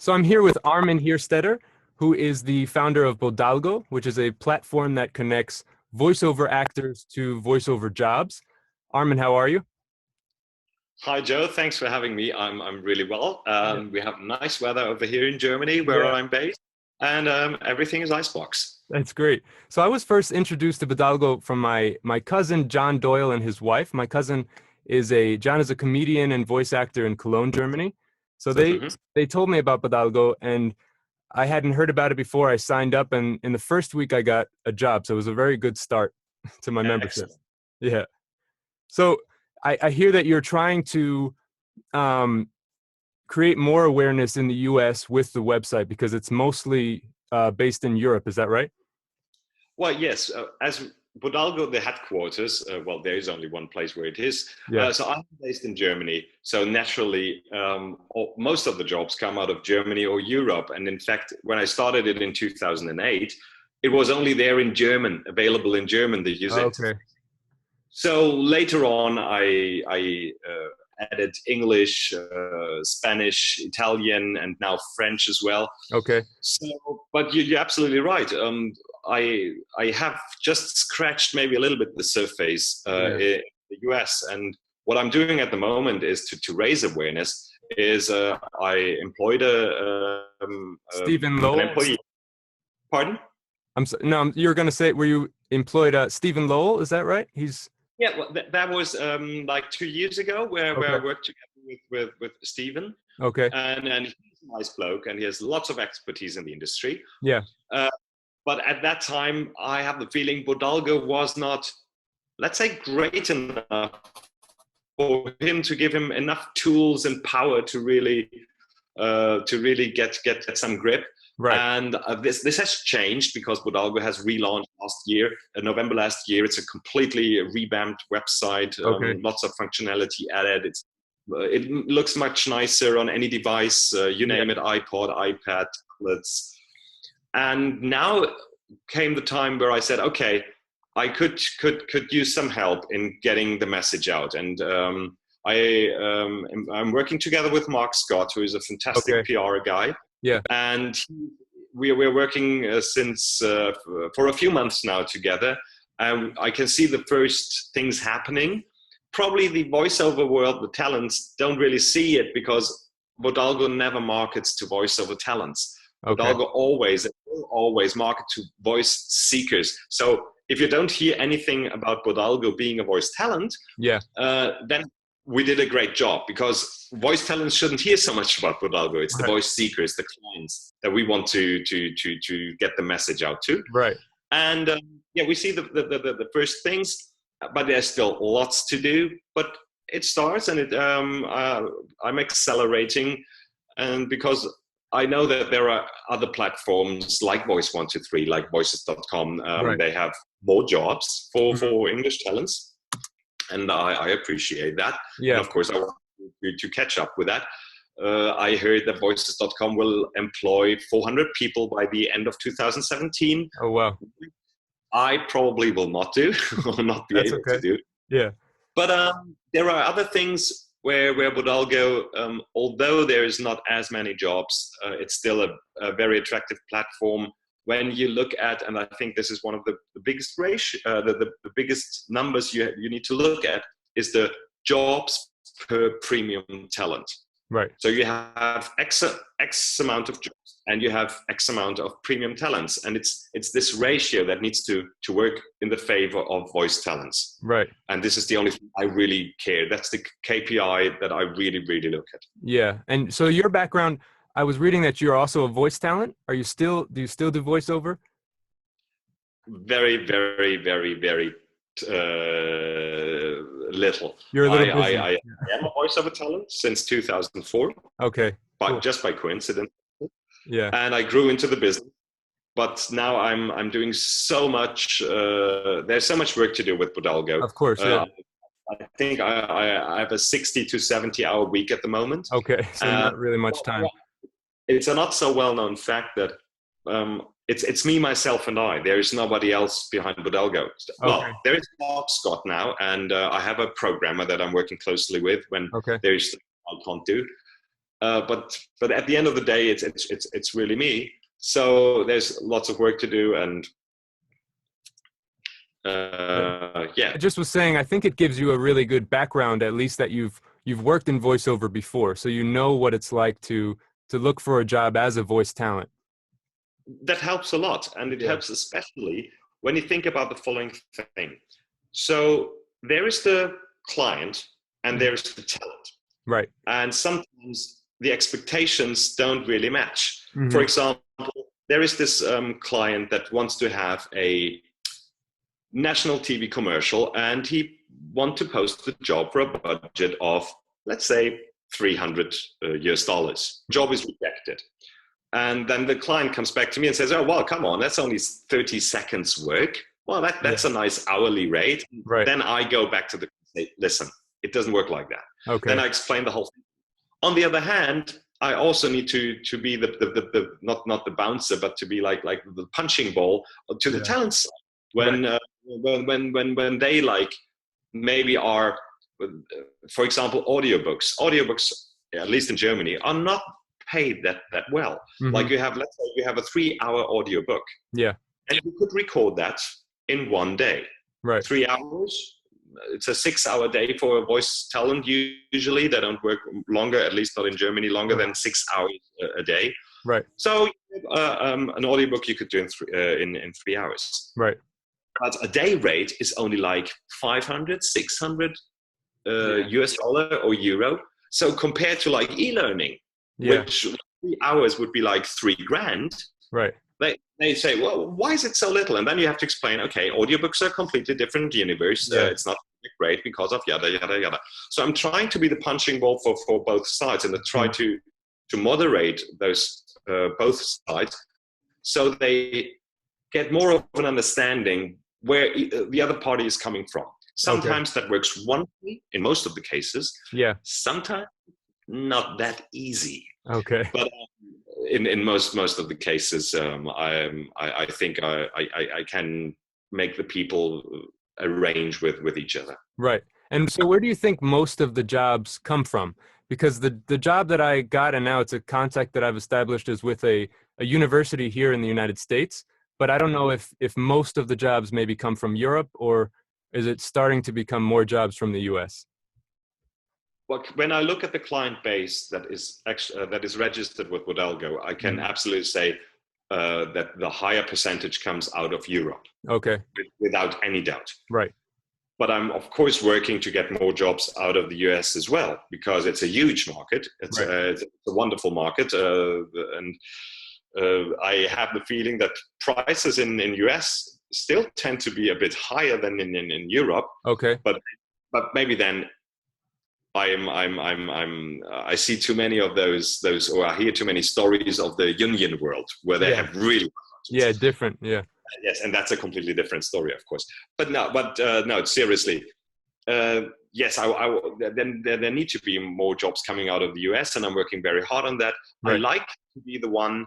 So I'm here with Armin Hierstetter, who is the founder of Algo, which is a platform that connects voiceover actors to voiceover jobs. Armin, how are you? Hi, Joe. Thanks for having me. I'm really well. We have nice weather over here in Germany, where Yeah, I'm based, and everything is icebox. that's great. So I was first introduced to Baldwin from my cousin John Doyle and his wife. My cousin John is a comedian and voice actor in Cologne, Germany. So Mhm. they told me about Baldwin, and I hadn't heard about it before. I signed up, and in the first week I got a job. So it was a very good start to my membership. Excellent. Yeah. So I hear that you're trying to um, create more awareness in the US with the website because it's mostly based in Europe. Is that right? Well, yes. As Bodalgo, the headquarters, well, there is only one place where it is. Yeah. So I'm based in Germany. So naturally, most of the jobs come out of Germany or Europe. And in fact, when I started it in 2008, it was only there in German, available in German, the user interface. Okay. So later on, I added English, Spanish, Italian, and now French as well. Okay. So, but you're absolutely right. I have just scratched maybe a little bit the surface Yeah. in the US, and what I'm doing at the moment is to raise awareness. I employed Stephen an Lowell. employee. Pardon? I'm so, no, you're going to say, were you employed Stephen Lowell? Is that right? He's Yeah, well, that was like 2 years ago, where I okay. worked together with Stephen, Okay. and he's a nice bloke, and he has lots of expertise in the industry. Yeah. Uh, but at that time, I have the feeling Bodalgo was not, let's say, great enough for him to give him enough tools and power to really get some grip. Right. And this has changed because Bodalgo has relaunched last year, November last year. It's a completely revamped website, Okay. lots of functionality added. It looks much nicer on any device, you Yeah. name it, iPod, iPad, tablets. And now came the time where I said, okay, I could use some help in getting the message out. And I'm working together with Mark Scott, who is a fantastic Okay. PR guy. Yeah. And we're working for a few months now together. And I can see the first things happening. Probably the voiceover world, the talents don't really see it because Bodalgo never markets to voiceover talents. Okay. Bodalgo always market to voice seekers. So if you don't hear anything about Bodalgo being a voice talent, Yeah. then we did a great job, because voice talents shouldn't hear so much about Bodalgo. It's the Right. voice seekers, the clients that we want to get the message out to. Right. And yeah, we see the first things, but there's still lots to do. But it starts, and I'm accelerating, and because I know that there are other platforms like Voice123, like Voices.com. Right. They have more jobs Mhm. for English talents, and I appreciate that. Yeah. And of course, I want to catch up with that. I heard that Voices.com will employ 400 people by the end of 2017. Oh, wow. I probably will not will not be That's able to okay. do. Yeah. But there are other things where Bodalgo, although there is not as many jobs, it's still a very attractive platform. When you look at, and I think this is one of the biggest the biggest numbers you need to look at, is the jobs per premium talent. Right. So you have X amount of jobs, and you have X amount of premium talents, and it's this ratio that needs to work in the favor of voice talents. Right. And this is the only thing I really care. That's the KPI that I really look at. Yeah. And so your background, I was reading that you're also a voice talent. Do you still do voiceover? Very little. You're a little busy. I am a voiceover talent since 2004, Okay. Cool. just by coincidence. Yeah. And I grew into the business. But now I'm doing so much. There's so much work to do with Bodalgo. Of course. Yeah. I think I have a 60 to 70 hour week at the moment. Okay. So not really much time. It's a not so well known fact that it's me, myself, and I. There is nobody else behind Bodalgo. Well, Okay. there is Mark Scott now, and I have a programmer that I'm working closely with when Okay. there's I can't do. But at the end of the day, it's really me. So there's lots of work to do, and yeah. I just was saying, I think it gives you a really good background, at least that you've worked in voiceover before, so you know what it's like to look for a job as a voice talent. That helps a lot, and it helps especially when you think about the following thing. So there is the client and there is the talent. Right. And sometimes the expectations don't really match. Mm-hmm. For example, there is this client that wants to have a national TV commercial, and he wants to post the job for a budget of, let's say, $300 US. Job is rejected. And then the client comes back to me and says, oh, well, come on, that's only 30 seconds work. Well, that's a nice hourly rate. Right. Then I go back to listen, it doesn't work like that. Okay. Then I explain the whole thing. On the other hand, I also need to be the not the bouncer, but to be like the punching ball to the talent side. When they like maybe are, for example, audiobooks, at least in Germany, are not paid that well. Mm-hmm. Like let's say you have a 3-hour audiobook. Yeah. And you could record that in one day. Right. 3 hours. It's a 6-hour day for a voice talent. Usually they don't work longer, at least not in Germany, longer than 6 hours a day. Right. So an audiobook you could do in 3 hours. Right. But a day rate is only like 500, 600 US dollar or euro. So compared to like e-learning, which 3 hours would be like $3,000. Right. They say, well, why is it so little? And then you have to explain, okay, audiobooks are a completely different universe. It's not great because of yada, yada, yada. So I'm trying to be the punching ball for both sides, and I try to moderate those both sides so they get more of an understanding where the other party is coming from. Sometimes that works wonderfully in most of the cases. Yeah. Sometimes not that easy. Okay. But in most of the cases, I think I can make the people arrange with each other. Right. And so where do you think most of the jobs come from? Because the job that I got, and now it's a contact that I've established, is with a university here in the United States. But I don't know if most of the jobs maybe come from Europe, or is it starting to become more jobs from the US? Well, when I look at the client base that is registered with Algo, I can absolutely say that the higher percentage comes out of Europe. Okay. Without any doubt. Right. But I'm of course working to get more jobs out of the US as well, because it's a huge market. It's a wonderful market, and I have the feeling that prices in US still tend to be a bit higher than in Europe. Okay. But maybe then I see too many of those, or I hear too many stories of the union world where they have really different. Yeah. Yes, and that's a completely different story, of course. But no, seriously. Yes, then there need to be more jobs coming out of the US, and I'm working very hard on that. Right. I like to be the one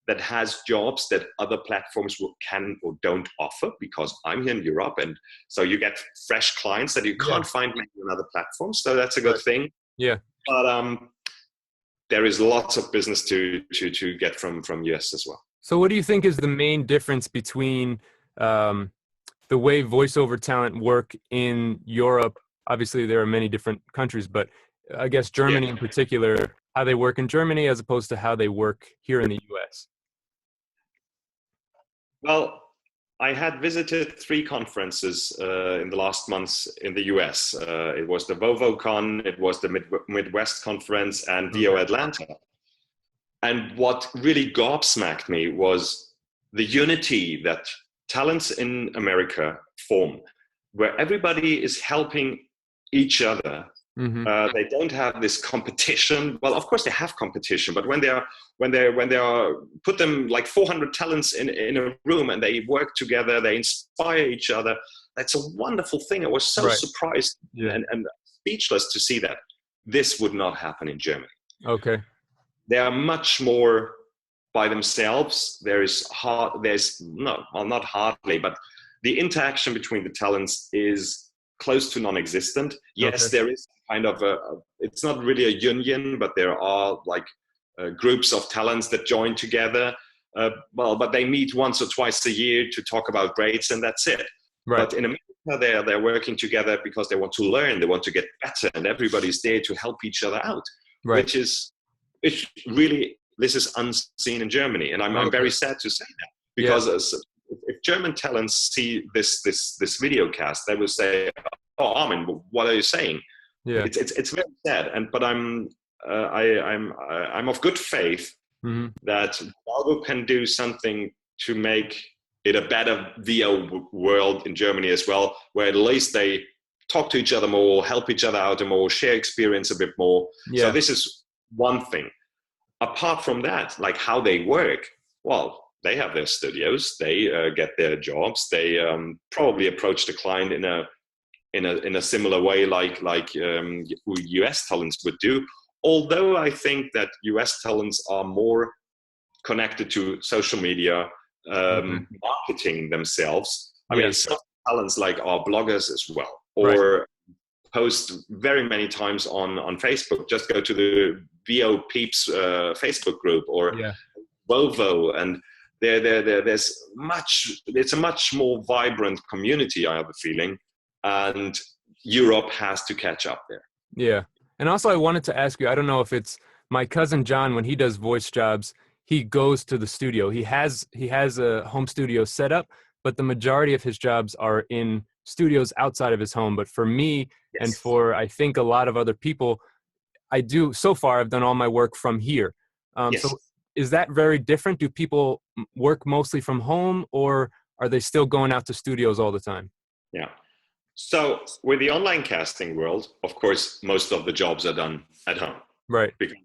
that has jobs that other platforms can or don't offer, because I'm here in Europe, and so you get fresh clients that you can't find on other platforms. So that's a good thing. Yeah. But there is lots of business to get from US as well. So what do you think is the main difference between the way voiceover talent work in Europe? Obviously, there are many different countries, but I guess Germany in particular, how they work in Germany as opposed to how they work here in the US? Well, I had visited 3 conferences in the last months in the US. It was the VovoCon, it was the Midwest Conference, and VO Atlanta. And what really gobsmacked me was the unity that talents in America form, where everybody is helping each other. Mm-hmm. They don't have this competition. Well, of course they have competition, but when they are put them like 400 talents in a room and they work together, they inspire each other. That's a wonderful thing. I was so surprised and speechless to see that. This would not happen in Germany. Okay. They are much more by themselves. There's not hardly, but the interaction between the talents is close to non-existent. Yes, Okay. there is kind of it's not really a union, but there are like groups of talents that join together. But they meet once or twice a year to talk about grades, and that's it. Right. But in America, they're working together because they want to learn, they want to get better, and everybody's there to help each other out, Right. which really, this is unseen in Germany, and I'm very sad to say that, because if German talents see this video cast, they will say, "Oh, Armin, what are you saying?" Yeah. It's very sad, but I'm of good faith that Algo can do something to make it a better VO world in Germany as well, where at least they talk to each other more, help each other out more, share experience a bit more. So this is one thing. Apart from that, like how they work, well, they have their studios, they get their jobs, they probably approach the client in a similar way like US talents would do. Although I think that US talents are more connected to social media, marketing themselves. I mean, some talents like are bloggers as well, or post very many times on Facebook. Just go to the VO Peeps Facebook group or Volvo, and it's a much more vibrant community, I have a feeling, and Europe has to catch up there. Yeah. And also I wanted to ask you, I don't know if it's my cousin John, when he does voice jobs, he goes to the studio. He has a home studio set up, but the majority of his jobs are in studios outside of his home. But for me and for, I think, a lot of other people, so far I've done all my work from here. So is that very different? Do people work mostly from home, or are they still going out to studios all the time? Yeah. So with the online casting world, of course, most of the jobs are done at home. Right. Because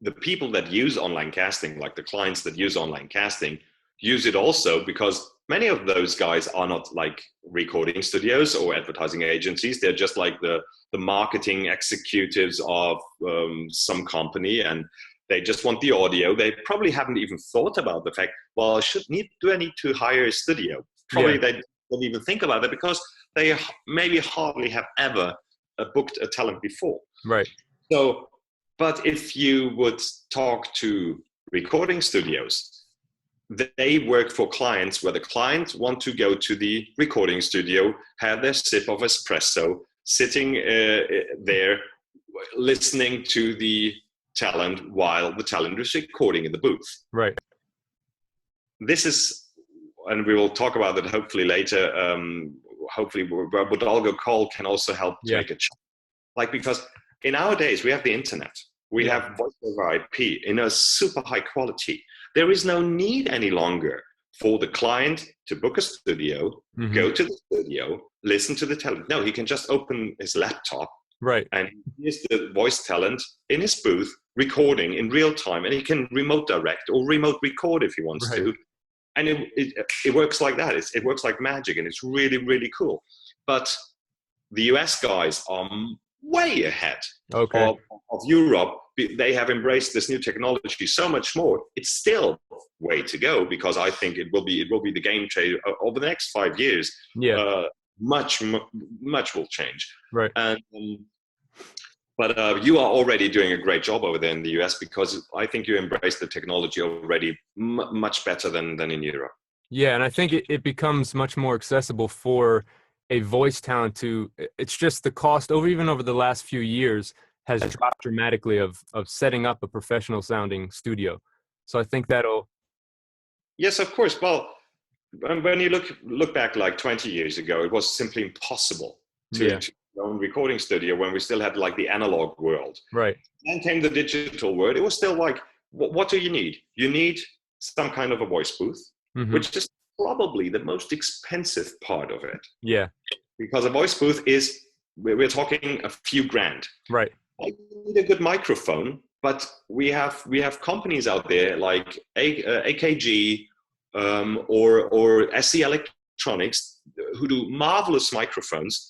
the people that use online casting, like the clients that use online casting, use it also because many of those guys are not like recording studios or advertising agencies. They're just like the marketing executives of some company, and they just want the audio. They probably haven't even thought about the fact, well, do I need to hire a studio? Probably they don't even think about it because they maybe hardly have ever booked a talent before. Right. So, but if you would talk to recording studios, they work for clients where the client want to go to the recording studio, have their sip of espresso, sitting there, listening to the talent while the talent is recording in the booth. Right. This is, and we will talk about it hopefully later. Hopefully, Unbowed Algo Call can also help to make a change. Like, because in our days, we have the internet. We have Voiceover IP in a super high quality. There is no need any longer for the client to book a studio, go to the studio, listen to the talent. No, he can just open his laptop, and here's the voice talent in his booth recording in real time, and he can remote direct or remote record if he wants to. And it works like that. It works like magic, and it's really, really cool. But the US guys are way ahead of Europe. They have embraced this new technology so much more. It's still way to go, because I think it will be the game changer over the next 5 years. Much will change. Right. And but you are already doing a great job over there in the US, because I think you embrace the technology already much better than in Europe. Yeah, and I think it becomes much more accessible for a voice talent to, it's just the cost even over the last few years has dropped dramatically of setting up a professional sounding studio. So I think that'll. Yes, of course. Well, when you look back like 20 years ago, it was simply impossible to own recording studio when we still had like the analog world. Right. Then came the digital world. It was still like, what do you need? You need some kind of a voice booth, which is probably the most expensive part of it. Yeah. Because a voice booth we're talking a few grand. Right. You need a good microphone, but we have companies out there like AKG or SE Electronics who do marvelous microphones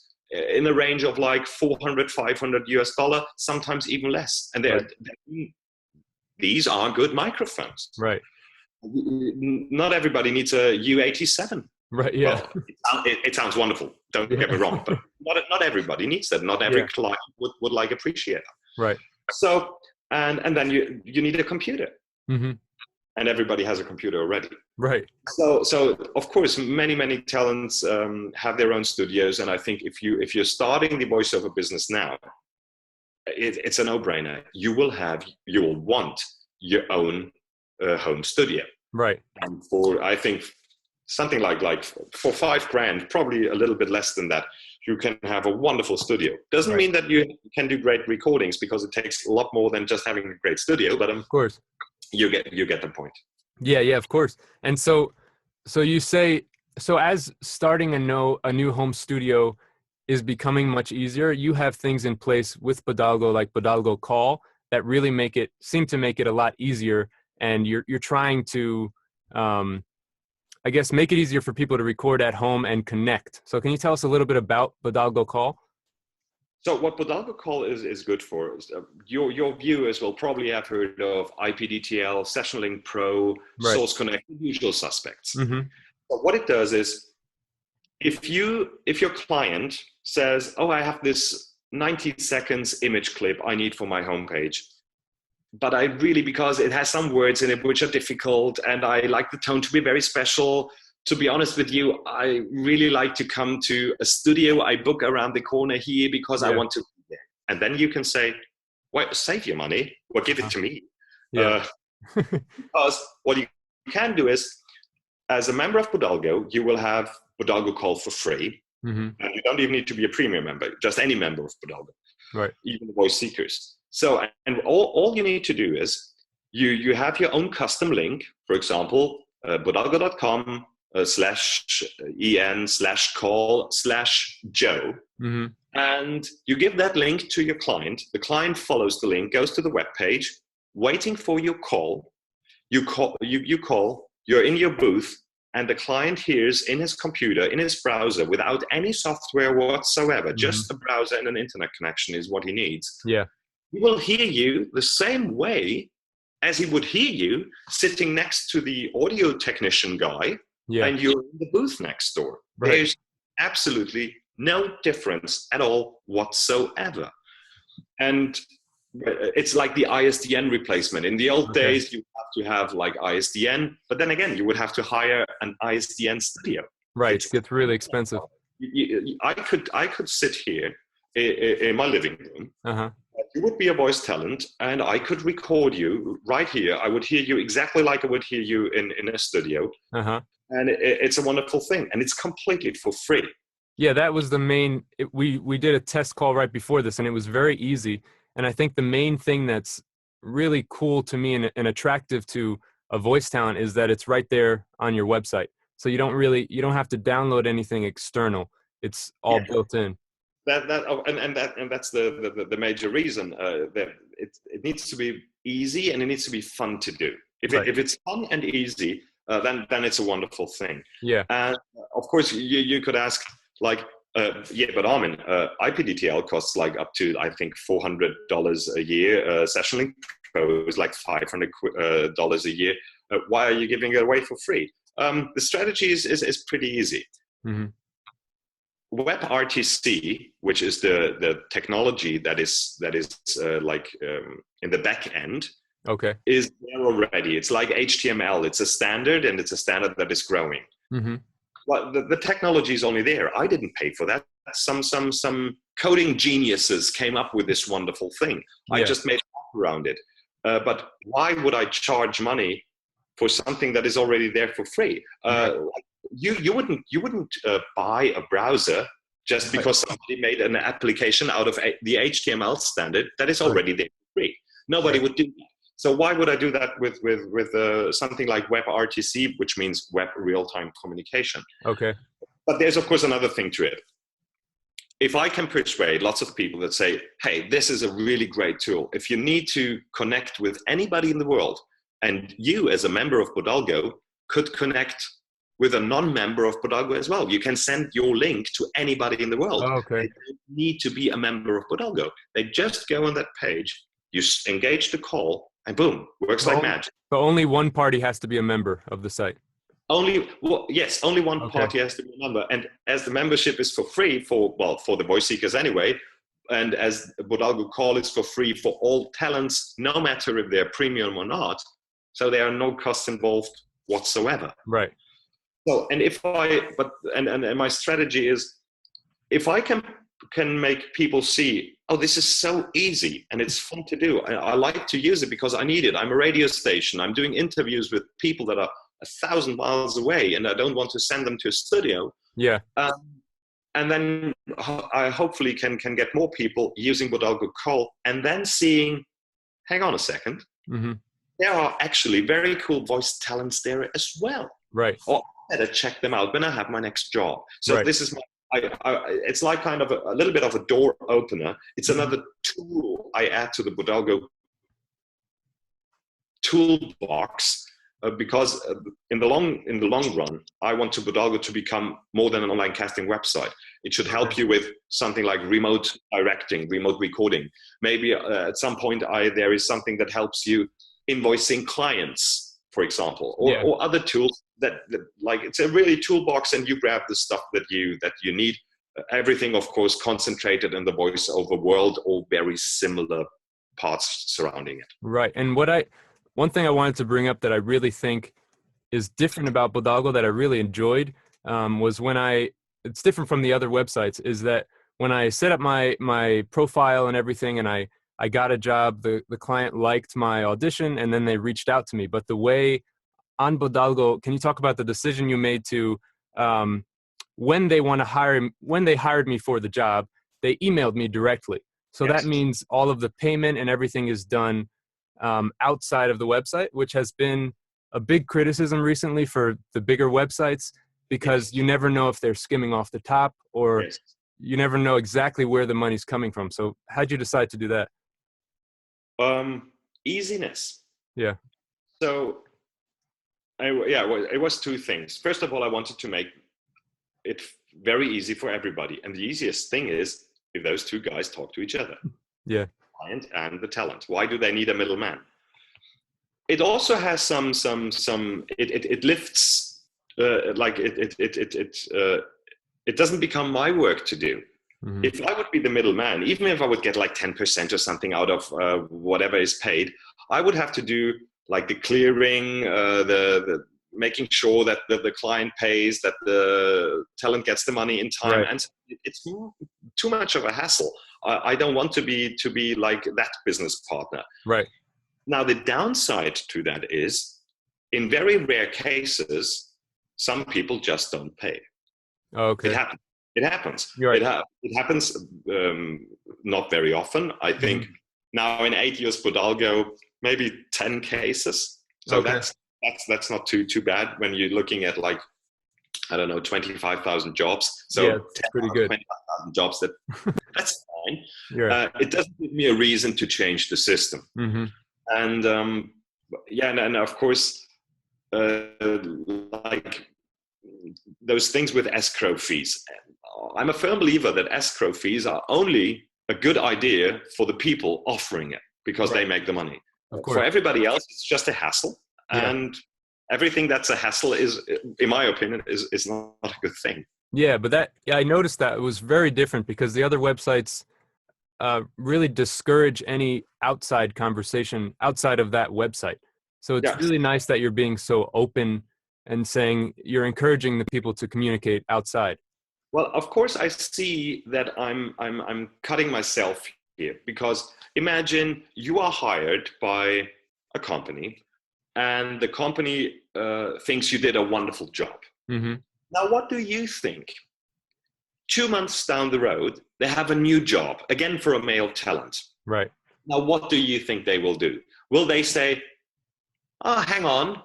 in a range of like $400, $500, sometimes even less. And these are good microphones. Right. Not everybody needs a U87. Right. Yeah. Well, it sounds wonderful. Don't get me wrong, but not everybody needs that. Not every client would like appreciate that. Right. So, and then you need a computer, Mm-hmm. and everybody has a computer already. Right. So of course, many talents have their own studios, and I think if you're starting the voiceover business now, it's a no-brainer. You will want your own home studio. Right. And for, I think, something like for $5,000, probably a little bit less than that, you can have a wonderful studio. Doesn't mean that you can do great recordings, because it takes a lot more than just having a great studio. But of course, you get the point. Yeah, of course. And so you say, so as starting a new home studio is becoming much easier, you have things in place with Baldwin, like Baldwin Go Call, that really seem to make it a lot easier. And you're trying to, I guess, make it easier for people to record at home and connect. So can you tell us a little bit about Baldwin Go Call? So what Baldwin Go Call is good for is your viewers will probably have heard of IPDTL, Session Link Pro, Source Connect, the usual suspects. Mm-hmm. But what it does is, if your client says, "Oh, I have this 90 seconds image clip I need for my homepage, but I really, because it has some words in it which are difficult, and I like the tone to be very special. To be honest with you, I really like to come to a studio I book around the corner here because I want to be there." And then you can say, "Well, save your money, or give it to me." Because what you can do is, as a member of Baldwin Go, you will have Baldwin Go Call for free. Mm-hmm. And you don't even need to be a premium member, just any member of Baldwin Go, right? Even the voice seekers. So, and all you need to do is you have your own custom link, for example, baldwingo.com /en/call/Joe. Mm-hmm. And you give that link to your client. The client follows the link, goes to the web page, waiting for your call. You call, you're in your booth, and the client hears in his computer, in his browser, without any software whatsoever, mm-hmm. just a browser and an internet connection is what he needs. Yeah. He will hear you the same way as he would hear you sitting next to the audio technician guy, and you're in the booth next door. Right. There's absolutely no difference at all whatsoever. And it's like the ISDN replacement. In the old days, you have to have like ISDN, but then again, you would have to hire an ISDN studio. Right, it gets really expensive. I could sit here in my living room. Uh-huh. You would be a voice talent, and I could record you right here. I would hear you exactly like I would hear you in a studio. Uh-huh. And it's a wonderful thing, and it's completely for free. Yeah, that was the main. We did a test call right before this, and it was very easy. And I think the main thing that's really cool to me and attractive to a voice talent is that it's right there on your website. So you don't have to download anything external. It's all built in. That's the major reason that it needs to be easy, and it needs to be fun to do. If it's fun and easy, then it's a wonderful thing. Yeah. And of course, you could ask, like, but Armin, IPDTL costs like up to, I think, $400 a year. Session Link Pro is like $500 a year. Why are you giving it away for free? The strategy is pretty easy. Mm-hmm. WebRTC, which is the technology that is in the back end, is there already. It's like HTML. It's a standard, and it's a standard that is growing. Mm-hmm. Well, the technology is only there. I didn't pay for that. Some coding geniuses came up with this wonderful thing. Yeah. I just made up around it. But why would I charge money for something that is already there for free? You wouldn't buy a browser just because somebody made an application out of the HTML standard that is already there for free. Nobody would do that. So why would I do that with something like WebRTC, which means Web Real-Time Communication? Okay. But there's, of course, another thing to it. If I can persuade lots of people that say, hey, this is a really great tool. If you need to connect with anybody in the world, and you as a member of Baldwin Go could connect with a non-member of Baldwin Go as well. You can send your link to anybody in the world. Oh, okay. They don't need to be a member of Baldwin Go. They just go on that page, you engage the call, and boom, works like magic. But only one party has to be a member of the site. Yes, only one Okay. party has to be a member. And as the membership is for free for the voice seekers anyway, and as Algo Call is for free for all talents, no matter if they're premium or not, so there are no costs involved whatsoever. Right. So, and my strategy is, if I can make people see, oh, this is so easy and it's fun to do. I like to use it because I need it. I'm a radio station. I'm doing interviews with people that are 1,000 miles away, and I don't want to send them to a studio. Yeah. And then I hopefully can get more people using Algo Call, and then seeing, hang on a second, Mm-hmm. there are actually very cool voice talents there as well. Right. Or I better check them out when I have my next job. So Right. this is it's like kind of a little bit of a door opener. It's another tool I add to the Algo toolbox, because in the long run, I want Algo to become more than an online casting website. It should help you with something like remote directing, remote recording. Maybe at some point there is something that helps you invoicing clients, for example, or other tools that like, it's a really toolbox, and you grab the stuff that you need. Everything, of course, concentrated in the voiceover world, or very similar parts surrounding it. Right. And one thing I wanted to bring up that I really think is different about Algo that I really enjoyed was it's different from the other websites, is that when I set up my profile and everything, and I got a job, the client liked my audition, and then they reached out to me. But the way on Algo, can you talk about the decision you made to, when they hired me for the job, they emailed me directly. So Yes. that means all of the payment and everything is done outside of the website, which has been a big criticism recently for the bigger websites, because you never know if they're skimming off the top, or you never know exactly where the money's coming from. So how'd you decide to do that? Easiness. Yeah. So it was two things. First of all, I wanted to make it very easy for everybody. And the easiest thing is if those two guys talk to each other. Yeah. Client and the talent. Why do they need a middleman? It also has it lifts, it doesn't become my work to do. Mm-hmm. If I would be the middleman, even if I would get like 10% or something out of whatever is paid, I would have to do like the clearing, the making sure that the client pays, that the talent gets the money in time. Right. And it's too much of a hassle. I don't want to be like that business partner. Right. Now, the downside to that is, in very rare cases, some people just don't pay. Okay. It happens. Right. It happens not very often. I think now in 8 years, Algo, maybe 10 cases. So that's not too bad when you're looking at like, I don't know, 25,000 jobs. So yeah, it's pretty good. 25,000 jobs, that's fine. Yeah. It doesn't give me a reason to change the system. Mm-hmm. And and of course, like those things with escrow fees. I'm a firm believer that escrow fees are only a good idea for the people offering it, because they make the money. Of course. For everybody else, it's just a hassle. Yeah. And everything that's a hassle is, in my opinion, is not a good thing. Yeah, but I noticed that it was very different, because the other websites really discourage any outside conversation outside of that website. So it's really nice that you're being so open and saying you're encouraging the people to communicate outside. Well, of course, I see that I'm cutting myself here, because imagine you are hired by a company, and the company thinks you did a wonderful job. Mm-hmm. Now, what do you think? 2 months down the road, they have a new job, again for a male talent. Right. Now, what do you think they will do? Will they say, hang on,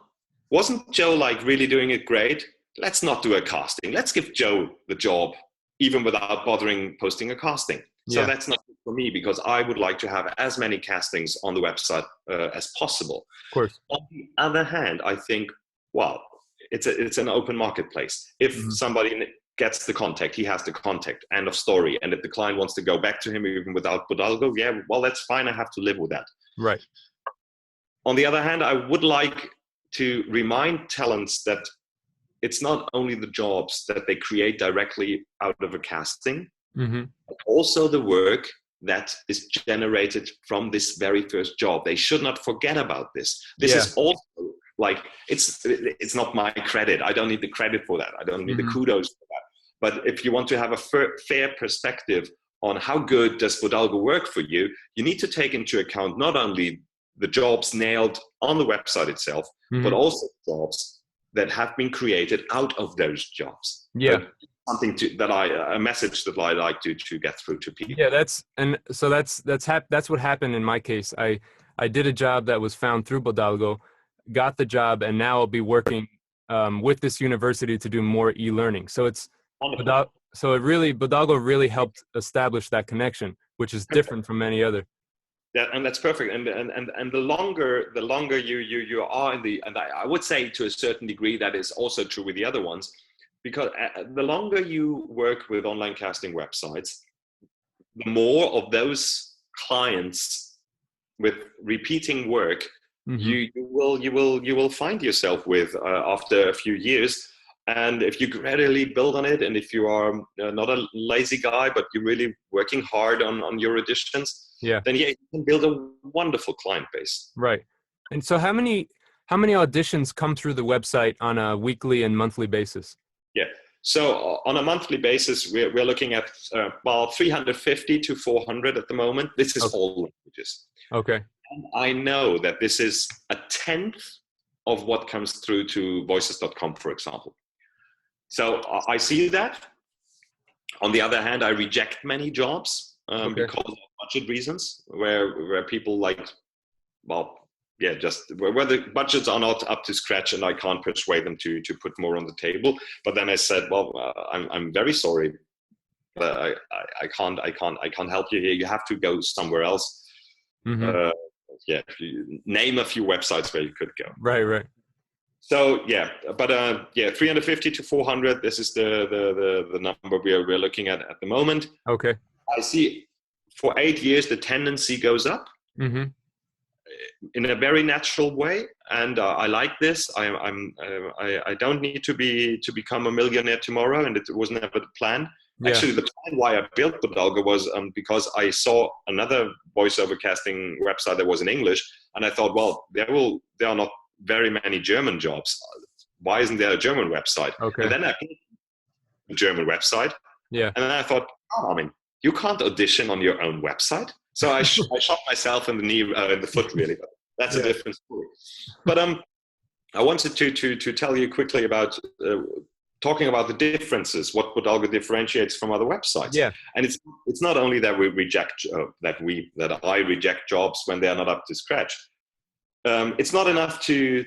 wasn't Joe like really doing it great? Let's not do a casting. Let's give Joe the job, even without bothering posting a casting. So that's not good for me, because I would like to have as many castings on the website as possible. Of course. On the other hand, I think, well, it's an open marketplace. If somebody gets the contact, he has the contact, end of story. And if the client wants to go back to him even without Algo, well, that's fine. I have to live with that. Right. On the other hand, I would like to remind talents that it's not only the jobs that they create directly out of a casting, Mm-hmm. but also the work that is generated from this very first job. They should not forget about this. This is also like, it's not my credit. I don't need the credit for that. I don't need the kudos for that. But if you want to have a fair perspective on how good does Bodalgo work for you, you need to take into account not only the jobs nailed on the website itself, but also jobs that have been created out of those jobs. Yeah. Something a message that I like to get through to people. Yeah, that's what happened in my case. I did a job that was found through Bodalgo, got the job, and now I'll be working with this university to do more e-learning. So it's Bodalgo really helped establish that connection, which is different from any other. Yeah, and that's perfect. And the longer you are in the, and I would say to a certain degree that is also true with the other ones, because the longer you work with online casting websites, the more of those clients with repeating work you will find yourself with after a few years. And if you gradually build on it, and if you are not a lazy guy, but you're really working hard on your auditions, then you can build a wonderful client base. Right. And so how many auditions come through the website on a weekly and monthly basis? Yeah. So on a monthly basis, we're looking at 350 to 400 at the moment. This is all languages. Okay. And I know that this is a tenth of what comes through to voices.com, for example. So I see that. On the other hand, I reject many jobs because of budget reasons, where people just where the budgets are not up to scratch, and I can't persuade them to put more on the table. But then I said, I'm very sorry, but I can't help you here. You have to go somewhere else. Name a few websites where you could go. Right. So 350 to 400. This is the number we're looking at the moment. Okay. I see for 8 years the tendency goes up in a very natural way, and I like this. I don't need to become a millionaire tomorrow, and it was never the plan. Yeah. Actually, the plan why I built Bodalgo was because I saw another voiceover casting website that was in English, and I thought, well, there are not very many German jobs. Why isn't there a German website? Okay. And then I picked the German website. Yeah. And then I thought, Armin, you can't audition on your own website. So I shot myself in the knee, in the foot, really. But that's a different story. But I wanted to tell you quickly about talking about the differences, what Bodalgo differentiates from other websites. Yeah. And it's not only that we reject that I reject jobs when they are not up to scratch. It's not enough to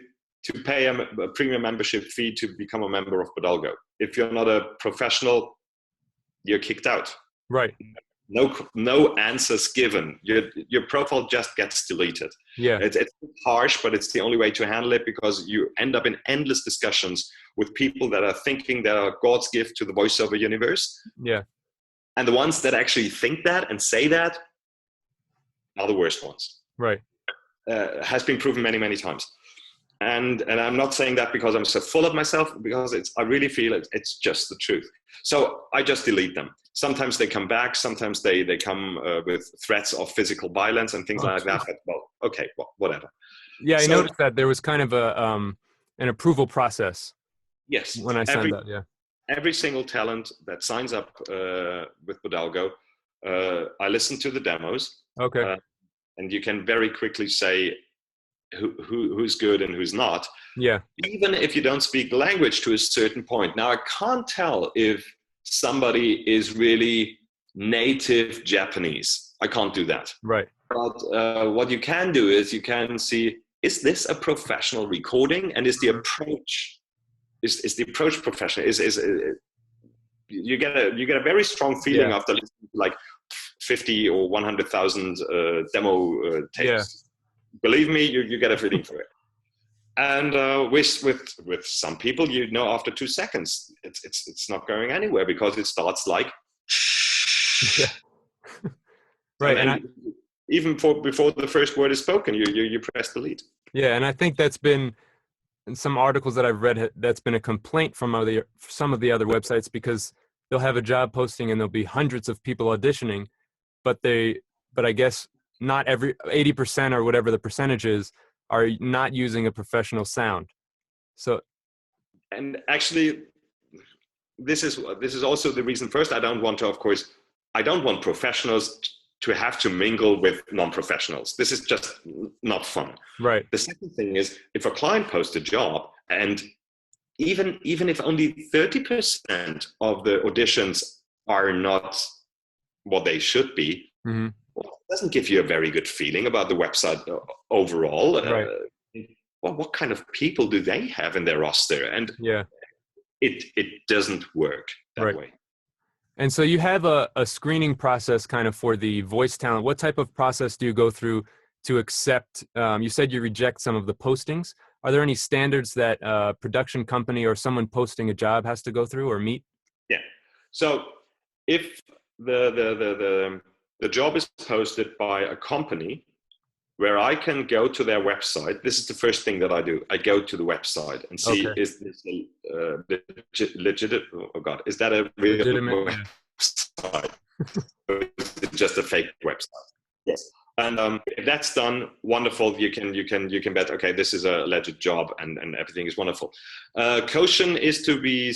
pay a premium membership fee to become a member of Bodalgo. If you're not a professional, you're kicked out. Right. No answers given. Your profile just gets deleted. Yeah. It's harsh, but it's the only way to handle it, because you end up in endless discussions with people that are thinking they are God's gift to the voiceover universe. Yeah. And the ones that actually think that and say that are the worst ones. Right. Has been proven many, many times. And I'm not saying that because I'm so full of myself, because I really feel it's just the truth. So I just delete them. Sometimes they come back. Sometimes they come with threats of physical violence and things like that. But, well, okay, well, whatever. Yeah, I noticed that there was kind of an approval process. Yes. When I signed up, yeah. Every single talent that signs up with Bodalgo, I listen to the demos. Okay. And you can very quickly say who's good and who's not. Yeah. Even if you don't speak the language to a certain point. Now, I can't tell if somebody is really native Japanese. I can't do that. Right. But what you can do is you can see, is this a professional recording? And is the approach professional? You get a very strong feeling after listening to like 50 or 100,000 demo tapes. Yeah. Believe me, you get a feeling for it. And with some people, after 2 seconds, it's not going anywhere, because it starts like, yeah. Right. And even before the first word is spoken, you press delete. Yeah, and I think that's been some articles that I've read, that's been a complaint from some of the other websites, because they'll have a job posting and there'll be hundreds of people auditioning, but I guess not 80% or whatever the percentage is are not using a professional sound. So, and actually, this is also the reason. First, I don't want professionals to have to mingle with non-professionals. This is just not fun. Right. The second thing is, if a client posts a job, and even if only 30% of the auditions are not what they should be, mm-hmm. well, it doesn't give you a very good feeling about the website overall. Right. Well, what kind of people do they have in their roster? And yeah, it doesn't work that way. And so you have a screening process kind of for the voice talent. What type of process do you go through to accept? You said you reject some of the postings. Are there any standards that a production company or someone posting a job has to go through or meet? Yeah. So if the job is posted by a company where I can go to their website, this is the first thing that I do. I go to the website and see, is this legit? Oh God, is that a real website? Or is it just a fake website? Yes. And if that's done, wonderful. You can bet. Okay, this is a legit job, and everything is wonderful. Caution is to be.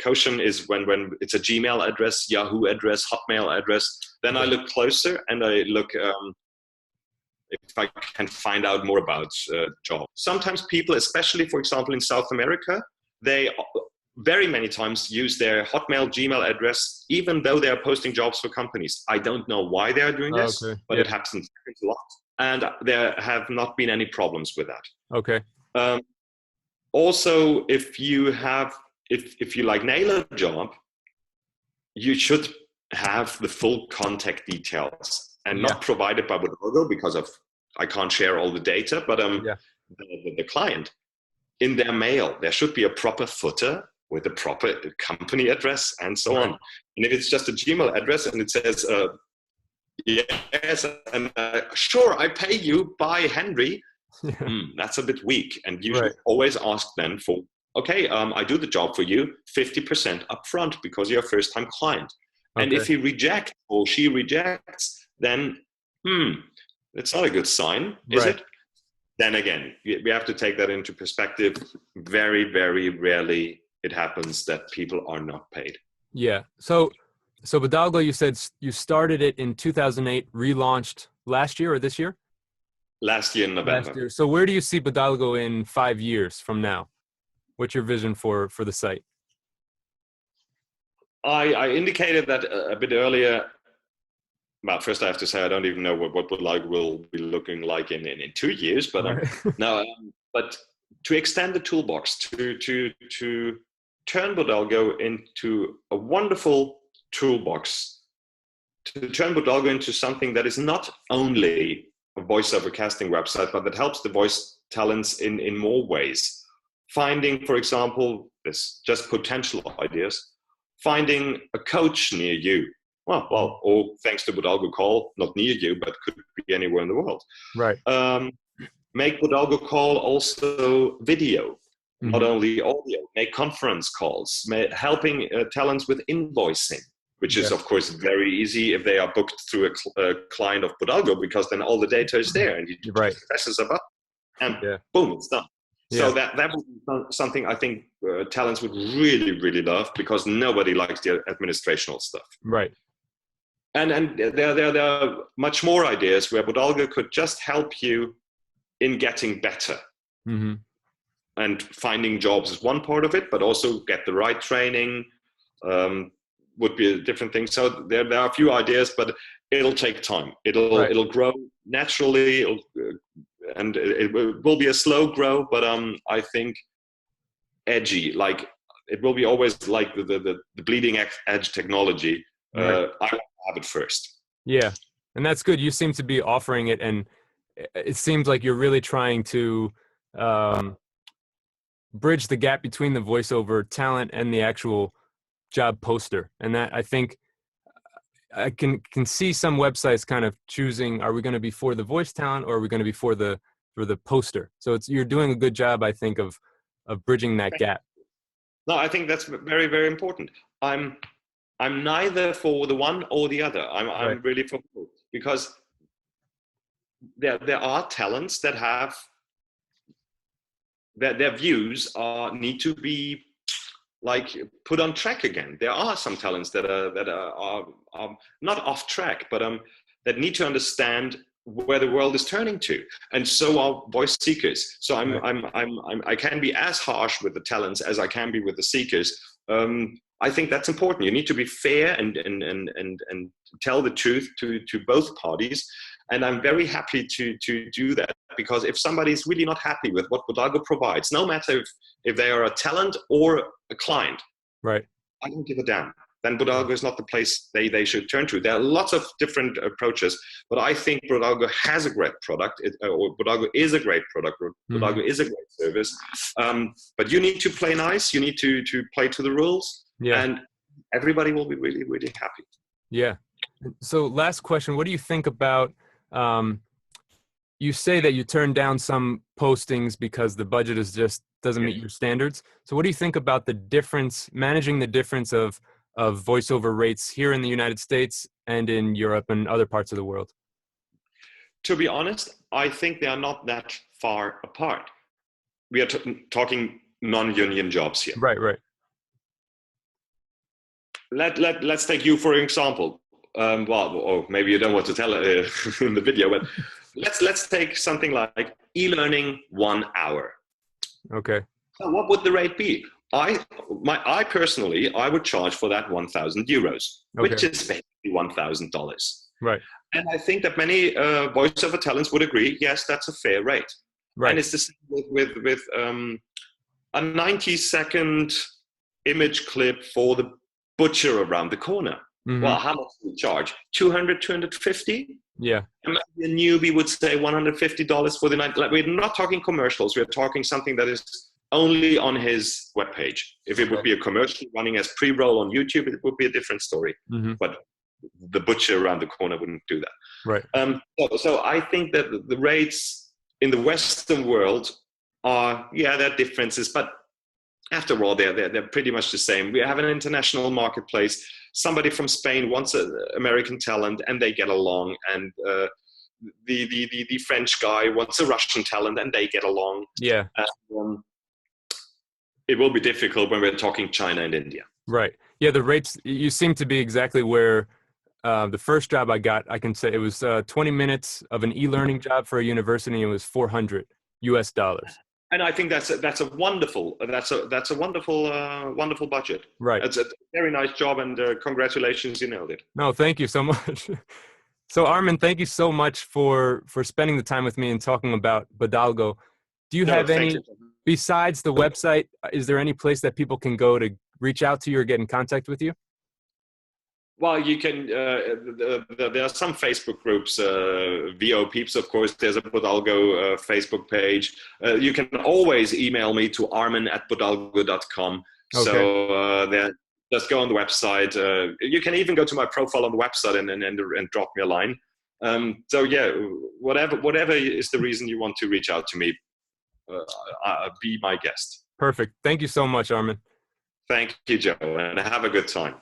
Caution is when it's a Gmail address, Yahoo address, Hotmail address. Then I look closer and I look. If I can find out more about job. Sometimes people, especially for example in South America, they very many times use their Hotmail Gmail address, even though they are posting jobs for companies. I don't know why they are doing this, but it happens a lot. And there have not been any problems with that. Okay. Also, if you like nail a job, you should have the full contact details. And not provided by Voiceover because I can't share all the data, but the client, in their mail, there should be a proper footer with a proper company address and so on. And if it's just a Gmail address and it says, yes, and sure, I pay you by Henry, that's a bit weak. And you should always ask then for, okay, I do the job for you, 50% upfront because you're a first-time client. And if he rejects or she rejects, then it's not a good sign, is it? Then again, we have to take that into perspective. Very, very rarely it happens that people are not paid. Yeah. So Baldwin, you said you started it in 2008, relaunched last year or this year? Last year in November. Last year. So where do you see Baldwin in 5 years from now? What's your vision for the site? I indicated that a bit earlier. Well, first I have to say I don't even know what Baldwin will be looking like in 2 years. But but to extend the toolbox, to turn Baldwin into a wonderful toolbox, to turn Baldwin into something that is not only a voiceover casting website, but that helps the voice talents in more ways. Finding, for example, this just potential ideas. Finding a coach near you. Well, or thanks to Unbowed Go Call, not near you, but could be anywhere in the world. Right. Make Unbowed Go Call also video, not only audio. Make conference calls, helping talents with invoicing, which is of course very easy if they are booked through a client of Unbowed Go, because then all the data is there and you just presses a button and boom, it's done. So that would be something I think talents would really, really love, because nobody likes the administrational stuff. Right. And there are much more ideas where Unbowed Go could just help you in getting better. And finding jobs is one part of it, but also get the right training would be a different thing. So there are a few ideas, but it'll take time. It'll grow naturally. And it will be a slow grow, but I think edgy. Like it will be always like the bleeding edge technology. I have it first. Yeah, and that's good. You seem to be offering it, and it seems like you're really trying to bridge the gap between the voiceover talent and the actual job poster. And that, I think, I can see some websites kind of choosing, are we going to be for the voice talent or are we going to be for the for the poster. So you're doing a good job, I think, of bridging that gap. No, I think that's very, very important. I'm neither for the one or the other. I'm really for both, because there are talents that have their views need to be like put on track again. There are some talents that are not off track, but that need to understand where the world is turning to, and so are voice seekers. So I can be as harsh with the talents as I can be with the seekers. I think that's important. You need to be fair and tell the truth to both parties. And I'm very happy to do that, because if somebody is really not happy with what Bodalgo provides, no matter if they are a talent or a client, right, I don't give a damn. Then Bodalgo is not the place they should turn to. There are lots of different approaches, but I think Bodalgo has a great product, or Bodalgo is a great product, or Bodalgo is a great service. But you need to play nice. You need to play to the rules, and everybody will be really, really happy. Yeah. So last question, what do you think about, you say that you turn down some postings because the budget is just doesn't meet your standards. So what do you think about the difference, managing the difference of voiceover rates here in the United States and in Europe and other parts of the world? To be honest, I think they are not that far apart. We are talking non-union jobs here. Right. Let's take you for example. Or maybe you don't want to tell it in the video, but let's take something like e-learning 1 hour. Okay. So what would the rate be? I personally, I would charge for that 1,000 euros, which is basically $1,000. Right. And I think that many voiceover talents would agree, yes, that's a fair rate. Right. And it's the same with a 90-second image clip for the butcher around the corner. Mm-hmm. Well, how much do we charge? 200, 250? Yeah. And maybe a newbie would say $150 for the night. Like, we're not talking commercials. We're talking something that is only on his webpage. If it would be a commercial running as pre-roll on YouTube, it would be a different story. Mm-hmm. But the butcher around the corner wouldn't do that. Right. So I think that the rates in the Western world are, there are differences, but after all, they're pretty much the same. We have an international marketplace. Somebody from Spain wants an American talent, and they get along. And the French guy wants a Russian talent, and they get along. Yeah. It will be difficult when we're talking China and India. Right. Yeah, the rates, you seem to be exactly where the first job I got, I can say it was 20 minutes of an e-learning job for a university, and it was $400 US. And I think that's a wonderful wonderful budget. Right. It's a very nice job, and congratulations, you nailed it. No, thank you so much. So Armin, thank you so much for spending the time with me and talking about Bodalgo. Do you have any, besides the website, is there any place that people can go to reach out to you or get in contact with you? Well, you can, there are some Facebook groups, VO Peeps, of course. There's a Bodalgo Facebook page. You can always email me to armin@bodalgo.com. Okay. So just go on the website. You can even go to my profile on the website and drop me a line. So yeah, whatever is the reason you want to reach out to me, be my guest. Perfect. Thank you so much, Armin. Thank you, Joe, and have a good time.